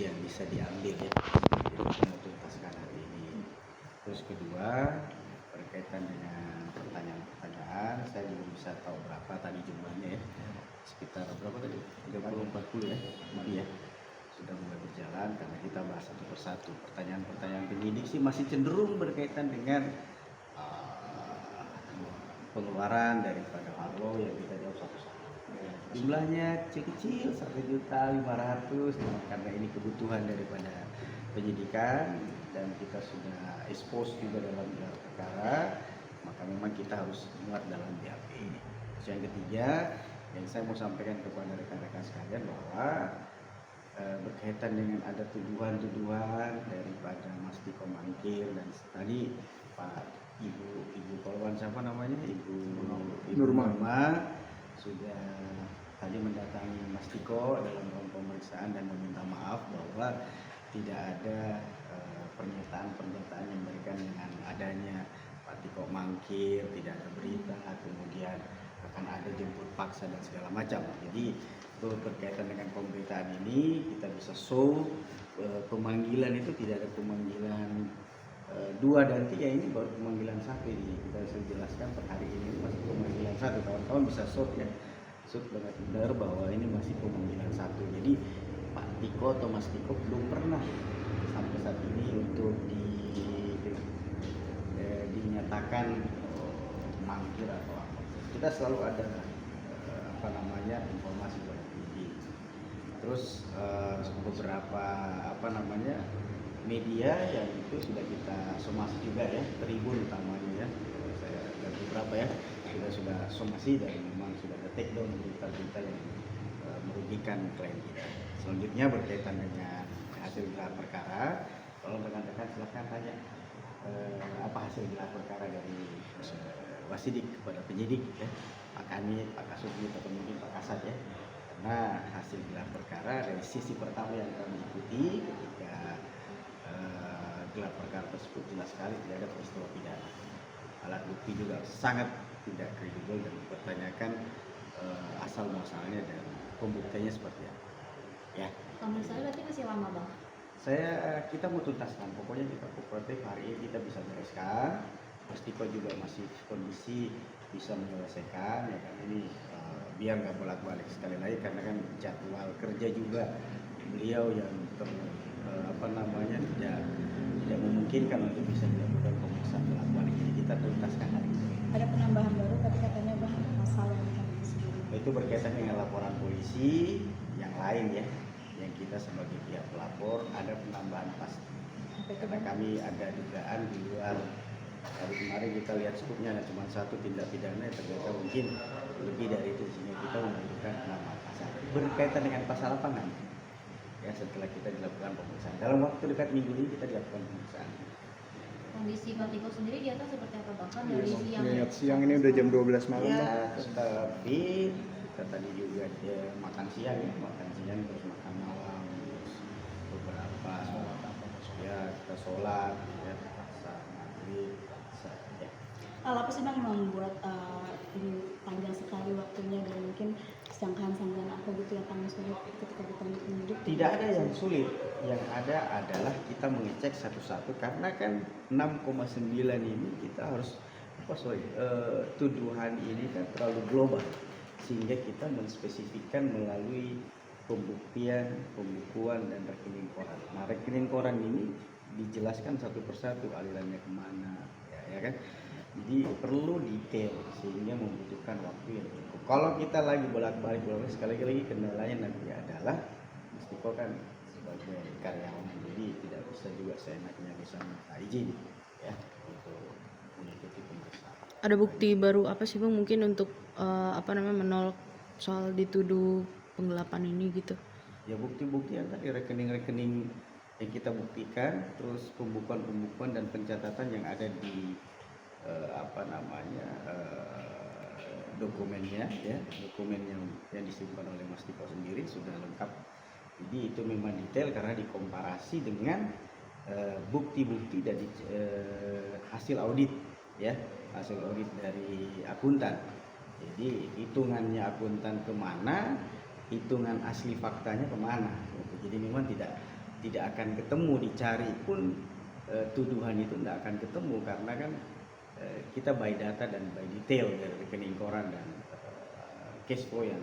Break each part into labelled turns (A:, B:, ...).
A: yang bisa diambil ya. Jadi kita tuntaskan hari ini. Terus kedua, berkaitan dengan pertanyaan-pertanyaan, saya juga bisa tahu berapa tadi jumlahnya ya. Sekitar berapa tadi? 30-40 ya, lebih ya. Sudah mulai berjalan karena kita bahas satu persatu. Pertanyaan-pertanyaan penyidik sih masih cenderung berkaitan dengan pengeluaran daripada Arlo yang kita jawab satu-satu. Jumlahnya kecil-kecil 1.500.000, karena ini kebutuhan daripada penyidikan dan kita sudah expose juga dalam gelar perkara, maka memang kita harus muat dalam BAP. Yang ketiga yang saya mau sampaikan kepada rekan-rekan sekalian bahwa berkaitan dengan ada tuduhan-tuduhan daripada Mas Tiko Mangkir dan tadi Pak Ibu Polwan siapa namanya Ibu Nurma sudah tadi mendatangi Mas Tiko dalam pemeriksaan dan meminta maaf bahwa tidak ada pernyataan-pernyataan yang berkaitan dengan adanya Pak Tiko Mangkir, tidak ada berita, kemudian akan ada jemput paksa dan segala macam. Jadi itu berkaitan dengan pemberitaan ini kita bisa show pemanggilan itu tidak ada pemanggilan 2 dan 3, ini baru pemanggilan 1 ini kita bisa jelaskan per hari ini masih pemanggilan 1. Kawan-kawan bisa show ya, show benar bahwa ini masih pemanggilan 1. Jadi Pak Tiko atau Mas Tiko belum pernah sampai saat ini untuk dinyatakan mangkir atau apa. Kita selalu ada informasi dari penyidik. Terus beberapa media yang itu sudah kita somasi juga ya, Tribun utamanya ya, saya dan beberapa ya sudah somasi dan memang sudah ada take down berita-berita yang merugikan klien kita. Selanjutnya berkaitan dengan hasil gelar perkara, kalau rekan-rekan silakan tanya apa hasil gelar perkara dari Wasidik kepada penyidik ya, Pak Kanit, Pak Kasubdit atau mungkin Pak Kasat ya. Karena hasil gelar perkara dari sisi pertama yang kami ikuti ketika gelar perkara tersebut jelas sekali tidak ada peristiwa pidana. Alat bukti juga sangat tidak kredibel dan dipertanyakan asal muasalnya dan pembuktiannya seperti apa. Ya.
B: Menurut saya berarti masih lama bang.
A: Kita mau tuntaskan, pokoknya kita kooperatif hari ini kita bisa bereskan. Mas Tiko juga masih kondisi bisa menyelesaikan ya kan, ini biar nggak bolak-balik sekali lagi karena kan jadwal kerja juga beliau yang tidak memungkinkan untuk bisa dilakukan pemeriksaan bolak-balik, jadi kita tuntaskan hari ini.
B: Ada penambahan baru tapi katanya bang pasal yang
A: itu berkaitan dengan laporan polisi yang lain ya, yang kita sebagai pihak pelapor ada penambahan pasti karena kami ada dugaan di luar. Hari kemarin kita lihat skupnya ada cuma 1 tindak pidana, ternyata mungkin lebih dari itu, sehingga kita membutuhkan 6 pasal berkaitan dengan pasal apa kan ya. Setelah kita dilakukan pemeriksaan dalam waktu dekat minggu ini kita dilakukan pemeriksaan.
B: Kondisi Pak Tiko sendiri di atas seperti apa bahkan dari
C: siang ini udah jam 12 malam
A: ya, tetapi kita tadi juga dia makan siang terus makan malam, terus beberapa sholat ya, kita sholat ya, pasar maghrib ya.
B: apa sih bang yang membuat ini panjang sekali waktunya dan mungkin sangkaan-sangkaan apa gitu yang paling sulit ketika dipanggil penyidik?
A: Tidak ada yang sulit, yang ada adalah kita mengecek satu-satu karena kan 6,9 ini kita harus tuduhan ini kan terlalu global sehingga kita menspesifikkan melalui pembuktian, pembukuan dan rekening koran. Nah, rekening koran ini dijelaskan satu persatu alirannya kemana ya kan. Jadi perlu detail sehingga membutuhkan waktu yang cukup. Kalau kita lagi bolak-balik sekali lagi kendalanya nanti adalah Mas Tiko kan sebagai karyawan, jadi tidak bisa juga seenaknya bisa minta izin ya untuk mengikuti pemeriksaan.
D: Ada bukti baru apa sih bang mungkin untuk menolak soal dituduh penggelapan ini gitu?
A: Ya bukti-bukti yang tadi rekening-rekening yang kita buktikan, terus pembukuan-pembukuan dan pencatatan yang ada di dokumennya ya, dokumen yang disimpan oleh Mas Tiko sendiri sudah lengkap. Jadi itu memang detail karena dikomparasi dengan bukti-bukti dari hasil audit ya, hasil audit dari akuntan. Jadi hitungannya akuntan kemana, hitungan asli faktanya kemana. Jadi memang tidak tidak akan ketemu, dicari pun tuduhan itu tidak akan ketemu karena kan kita by data dan by detail dari rekening koran dan cash flow yang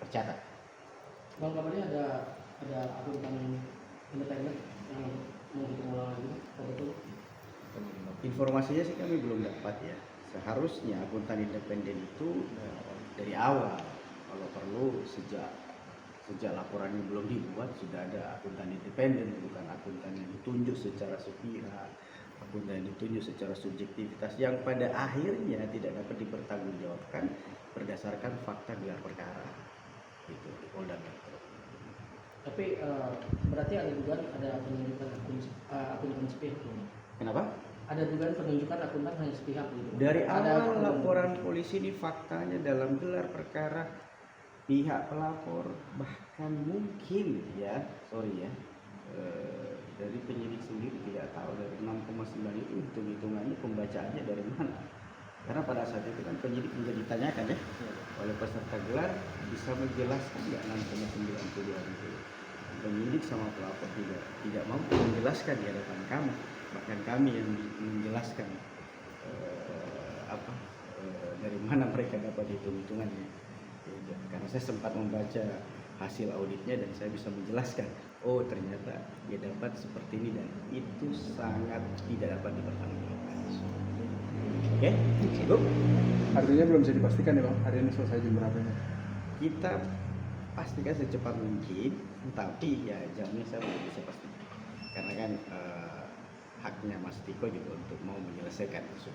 A: tercatat.
E: Bang, kabarnya ada akuntan independen yang menghitung ulang lagi, apa betul?
A: Informasinya sih kami belum dapat ya. Seharusnya akuntan independen itu dari awal, kalau perlu sejak laporannya belum dibuat sudah ada akuntan independen, bukan akuntan yang ditunjuk secara sepihak, akuntan yang ditunjuk secara subjektivitas yang pada akhirnya tidak dapat dipertanggungjawabkan berdasarkan fakta gelar perkara itu di Polda Metro.
E: Tapi berarti ada dugaan ada penunjukan akuntan sepihak.
A: Kenapa?
E: Ada dugaan penunjukan akuntan hanya sepihak gitu.
A: Dari
E: Ada
A: awal
E: akuntan-
A: laporan polisi ini faktanya dalam gelar perkara pihak pelapor bahkan mungkin ya dari penyidik sendiri tidak tahu dari 6,9 itu hitung-hitungannya pembacaannya dari mana, karena pada saat itu kan penyidik menjadi ditanyakan ya oleh peserta gelar bisa menjelaskan nggak 6,9 itu. Penyidik sama pelapor tidak mampu menjelaskan di hadapan kami, bahkan kami yang menjelaskan dari mana mereka dapat hitung-hitungannya. Karena saya sempat membaca hasil auditnya dan saya bisa menjelaskan, oh ternyata dia dapat seperti ini dan itu sangat tidak dapat dipertanggungjawabkan. Oke, cukup.
C: Artinya belum bisa dipastikan ya Bang, hari ini selesai jam berapa ini?
A: Kita pastikan secepat mungkin, tapi ya jamnya saya belum bisa pastikan karena kan haknya Mas Tiko juga untuk mau menyelesaikan